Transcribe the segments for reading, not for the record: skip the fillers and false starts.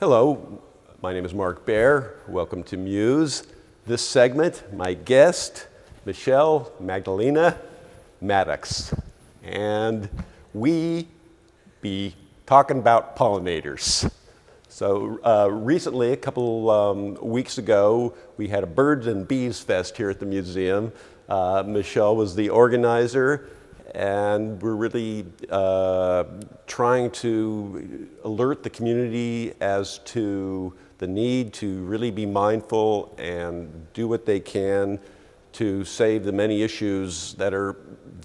Hello, my name is Mark Baer. Welcome to MUSE. This segment, my guest, Magdalena Maddox. And we be talking about pollinators. So recently, a couple weeks ago, we had a Birds and Bees Fest here at the museum. Michelle was the organizer, and we're really trying to alert the community as to the need to really be mindful and do what they can to save the many issues that are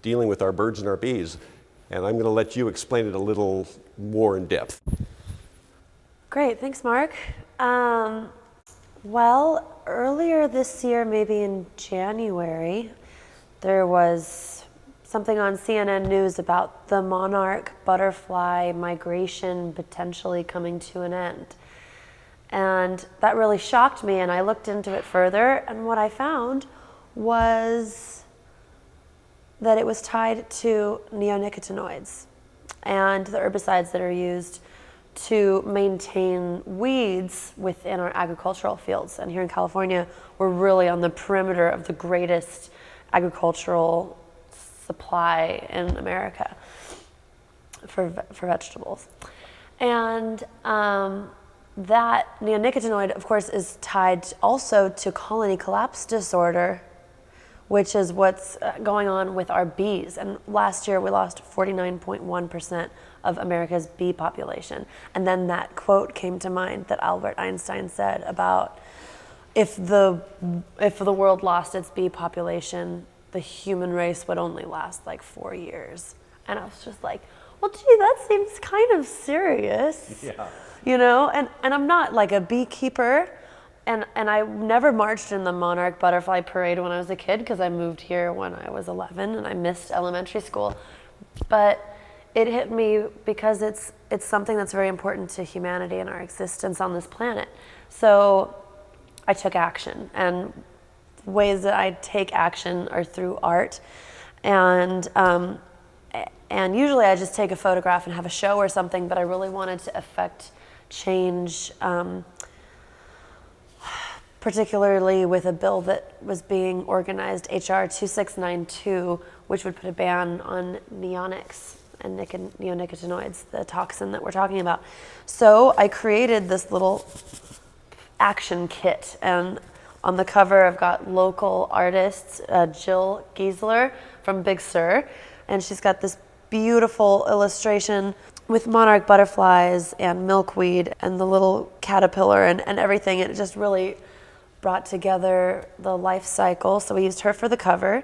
dealing with our birds and our bees. And I'm going to let you explain it a little more in depth. Great, thanks, Mark. Well, earlier this year, maybe in January, there was something on CNN News about the monarch butterfly migration potentially coming to an end. And that really shocked me, and I looked into it further, and what I found was that it was tied to neonicotinoids and the herbicides that are used to maintain weeds within our agricultural fields. And here in California, we're really on the perimeter of the greatest agricultural supply in America for vegetables. And that neonicotinoid, of course, is tied also to colony collapse disorder, which is what's going on with our bees. And last year, we lost 49.1% of America's bee population. And then that quote came to mind that Albert Einstein said about if the world lost its bee population, the human race would only last like 4 years. And I was just like, well, gee, that seems kind of serious. Yeah. You know, and I'm not like a beekeeper, and I never marched in the Monarch Butterfly Parade when I was a kid because I moved here when I was 11 and I missed elementary school. But it hit me because it's something that's very important to humanity and our existence on this planet. So I took action, and ways that I take action are through art, and usually I just take a photograph and have a show or something, but I really wanted to affect change, particularly with a bill that was being organized, HR 2692, which would put a ban on neonics and neonicotinoids, the toxin that we're talking about. So I created this little action kit, and on the cover I've got local artists, Jill Giesler from Big Sur, and she's got this beautiful illustration with monarch butterflies and milkweed and the little caterpillar and everything. It just really brought together the life cycle. So we used her for the cover.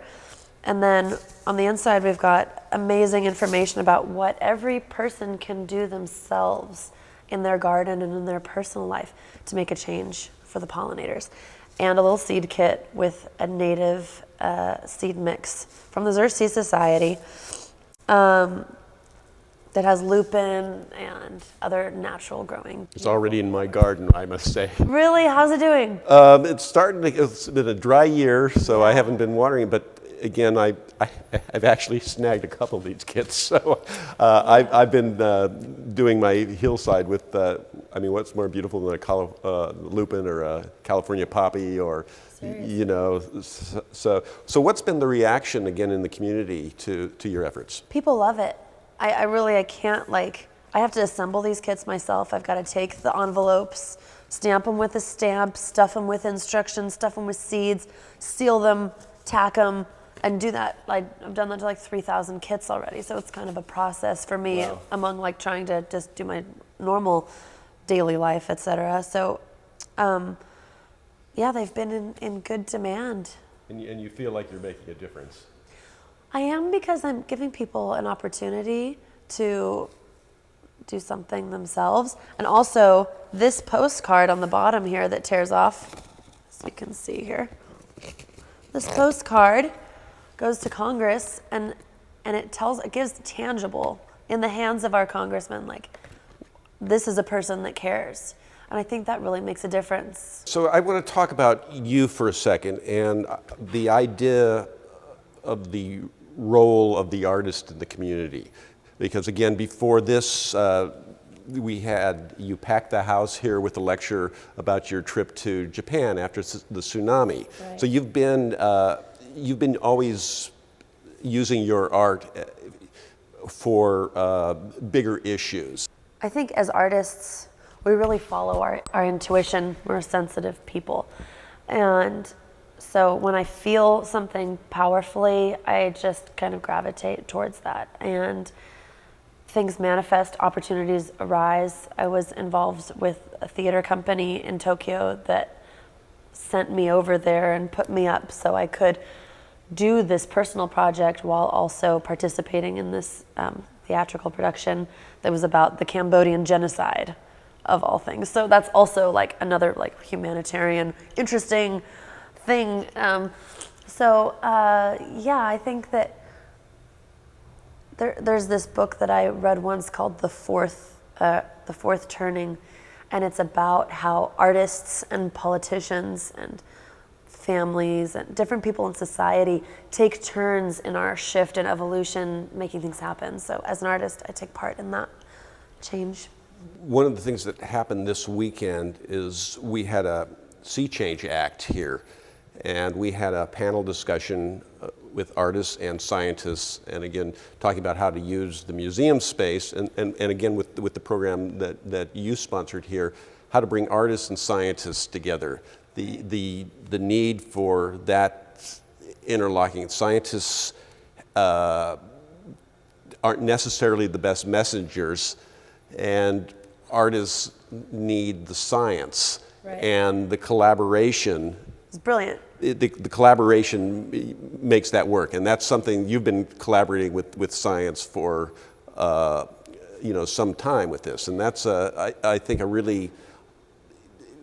And then on the inside, we've got amazing information about what every person can do themselves in their garden and in their personal life to make a change for the pollinators. And a little seed kit with a native seed mix from the Xerces Society that has lupin and other natural growing. It's already in my garden, I must say. Really? How's it doing? It's been a dry year, so I haven't been watering it, but again, I've actually snagged a couple of these kits. So I've been doing my hillside with, what's more beautiful than a lupin or a California poppy or, seriously? You know, so what's been the reaction again in the community to your efforts? People love it. I can't I have to assemble these kits myself. I've got to take the envelopes, stamp them with a stamp, stuff them with instructions, stuff them with seeds, seal them, tack them, and do that. I've done that to like 3,000 kits already, so it's kind of a process for me. Wow. Among trying to just do my normal daily life, etc. So, yeah, they've been in good demand. And you feel like you're making a difference? I am, because I'm giving people an opportunity to do something themselves. And also, this postcard on the bottom here that tears off, as you can see here, this postcard goes to Congress, and it gives tangible in the hands of our congressman, this is a person that cares. And I think that really makes a difference. So I want to talk about you for a second, and the idea of the role of the artist in the community. Because again, before this you packed the house here with a lecture about your trip to Japan after the tsunami. Right. So you've been always using your art for bigger issues. I think as artists, we really follow our intuition. We're sensitive people. And so when I feel something powerfully, I just kind of gravitate towards that. And things manifest, opportunities arise. I was involved with a theater company in Tokyo that sent me over there and put me up so I could do this personal project while also participating in this theatrical production that was about the Cambodian genocide, of all things. So that's also like another like humanitarian, interesting thing. Yeah, I think that there's this book that I read once called The Fourth Turning, and it's about how artists and politicians and families and different people in society take turns in our shift and evolution, making things happen. So as an artist, I take part in that change. One of the things that happened this weekend is we had a Sea Change Act here, and we had a panel discussion with artists and scientists, and again, talking about how to use the museum space, and again, with the program that you sponsored here, how to bring artists and scientists together. The need for that interlocking. Scientists aren't necessarily the best messengers, and artists need the science. Right. And the collaboration. It's brilliant. The collaboration makes that work, and that's something you've been collaborating with science for some time with this, and that's I think a really,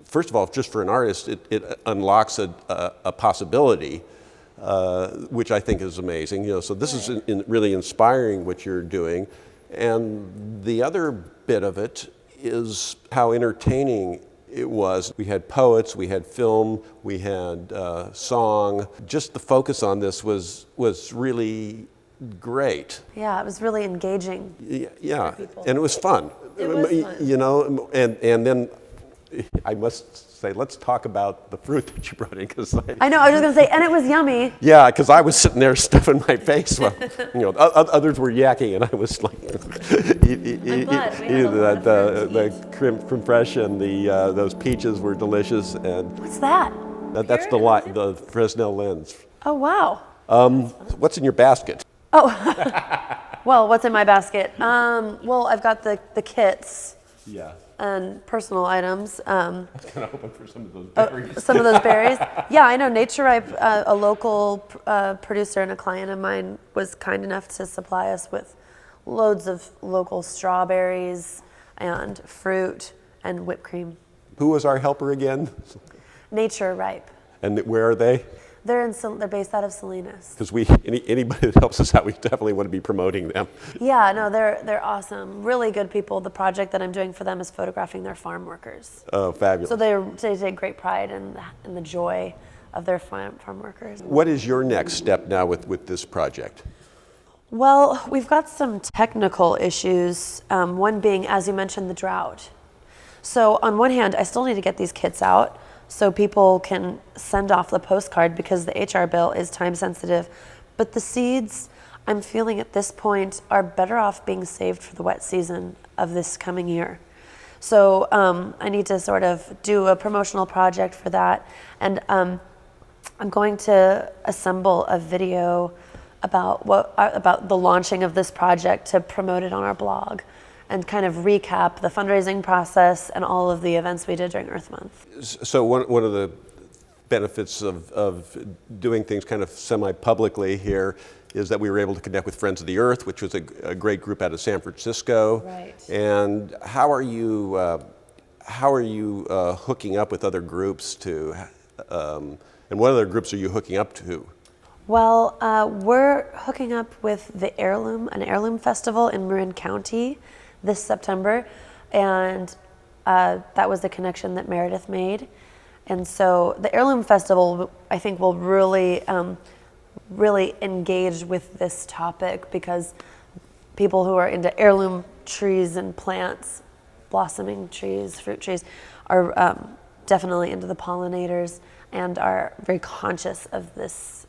first of all, just for an artist, it unlocks a possibility, which I think is amazing. So this is really inspiring what you're doing, and the other bit of it is how entertaining it was. We had poets, we had film, we had song. Just the focus on this was really great. Yeah, it was really engaging. Yeah, for people. and it was fun. It was fun. And then I must say, let's talk about the fruit that you brought in, because I know, I was just gonna say, and it was yummy. yeah, because I was sitting there stuffing my face while others were yakking, and I was like, the creme fraiche and those peaches were delicious, and What's that? that's the Fresnel lens. Oh, wow. What's in your basket? Well, what's in my basket? Well, I've got the kits. Yeah. And personal items. I was kind of hoping for some of those berries. Some of those berries. Yeah, I know Nature Ripe, a local producer and a client of mine, was kind enough to supply us with loads of local strawberries and fruit and whipped cream. Who was our helper again? Nature Ripe. And where are they? They're based out of Salinas. Because anybody that helps us out, we definitely want to be promoting them. Yeah, no, they're awesome. Really good people. The project that I'm doing for them is photographing their farm workers. Oh, fabulous. So they take great pride in the joy of their farm workers. What is your next step now with this project? Well, we've got some technical issues, one being, as you mentioned, the drought. So on one hand, I still need to get these kits out so people can send off the postcard, because the HR bill is time sensitive. But the seeds, I'm feeling at this point, are better off being saved for the wet season of this coming year. So I need to sort of do a promotional project for that. And I'm going to assemble a video about the launching of this project to promote it on our blog, and kind of recap the fundraising process and all of the events we did during Earth Month. So one of the benefits of doing things kind of semi-publicly here is that we were able to connect with Friends of the Earth, which was a great group out of San Francisco. Right. And how are you hooking up with other groups and what other groups are you hooking up to? Well, we're hooking up with an heirloom festival in Marin County this September, and that was the connection that Meredith made. And so the heirloom festival, I think, will really engage with this topic, because people who are into heirloom trees and plants blossoming trees, fruit trees, are definitely into the pollinators and are very conscious of this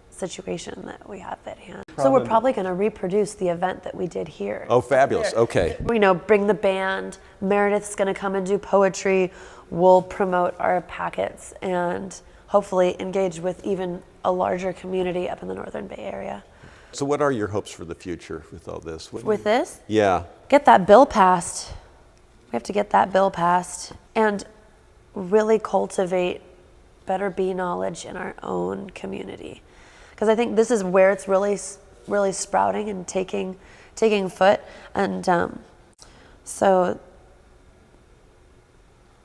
situation that we have at hand. So we're probably going to reproduce the event that we did here. Oh, fabulous. Okay. Bring the band. Meredith's going to come and do poetry. We'll promote our packets and hopefully engage with even a larger community up in the Northern Bay Area. So what are your hopes for the future with all this? With this? Yeah. Get that bill passed. We have to get that bill passed and really cultivate better bee knowledge in our own community. Because I think this is where it's really sprouting and taking foot. And so,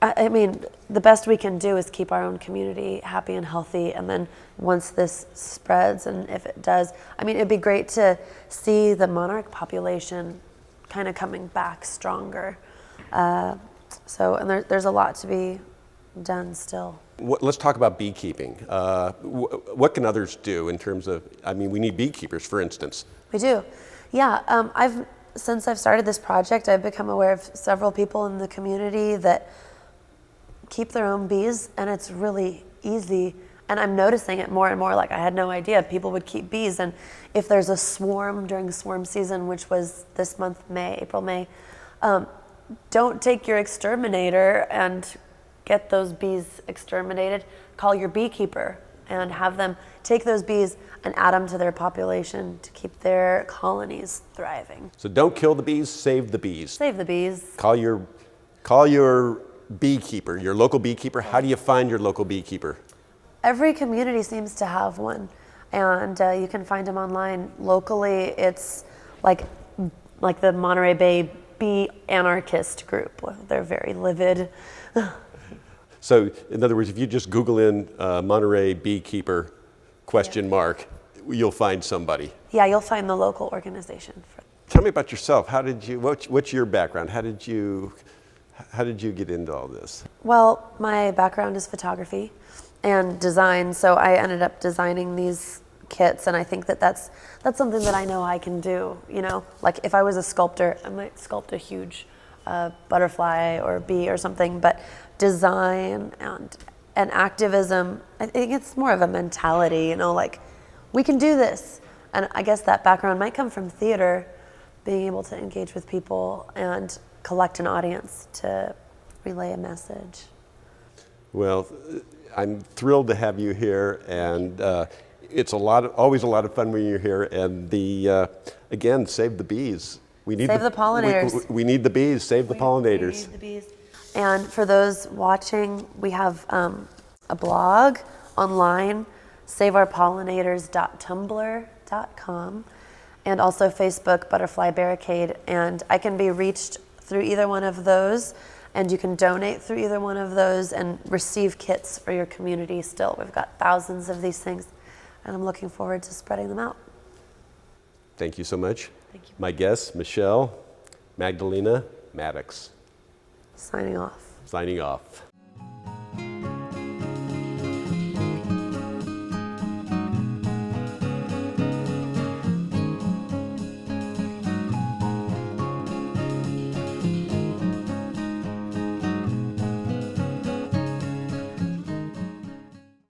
I mean, the best we can do is keep our own community happy and healthy. And then once this spreads, and if it does, I mean, it'd be great to see the monarch population kind of coming back stronger. And there's a lot to be done still. Let's talk about beekeeping. What can others do in terms of, I mean, we need beekeepers, for instance. We do. Yeah, since I've started this project, I've become aware of several people in the community that keep their own bees, and it's really easy. And I'm noticing it more and more. Like, I had no idea people would keep bees. And if there's a swarm during swarm season, which was this month, April, May, don't take your exterminator and get those bees exterminated. Call your beekeeper and have them take those bees and add them to their population to keep their colonies thriving. So don't kill the bees, save the bees. Save the bees. Call your beekeeper, your local beekeeper. How do you find your local beekeeper? Every community seems to have one, and you can find them online. Locally, it's like the Monterey Bay Bee Anarchist group. They're very livid. So, in other words, if you just Google in Monterey beekeeper ? You'll find somebody. Yeah, you'll find the local organization. Tell me about yourself. What's your background? How did you get into all this? Well, my background is photography and design, so I ended up designing these kits, and I think that's something that I know I can do. You know, like if I was a sculptor, I might sculpt a huge butterfly or bee or something, but design and activism, I think it's more of a mentality, you know, like we can do this. And I guess that background might come from theater, being able to engage with people and collect an audience to relay a message. Well, I'm thrilled to have you here, and it's always a lot of fun when you're here. And again, save the bees. Save the pollinators. We need the bees. Save the pollinators. We need the bees. And for those watching, we have a blog online, saveourpollinators.tumblr.com, and also Facebook Butterfly Barricade. And I can be reached through either one of those, and you can donate through either one of those and receive kits for your community still. We've got thousands of these things, and I'm looking forward to spreading them out. Thank you so much. Thank you. My guest, Magdalena Maddox. Signing off. Signing off.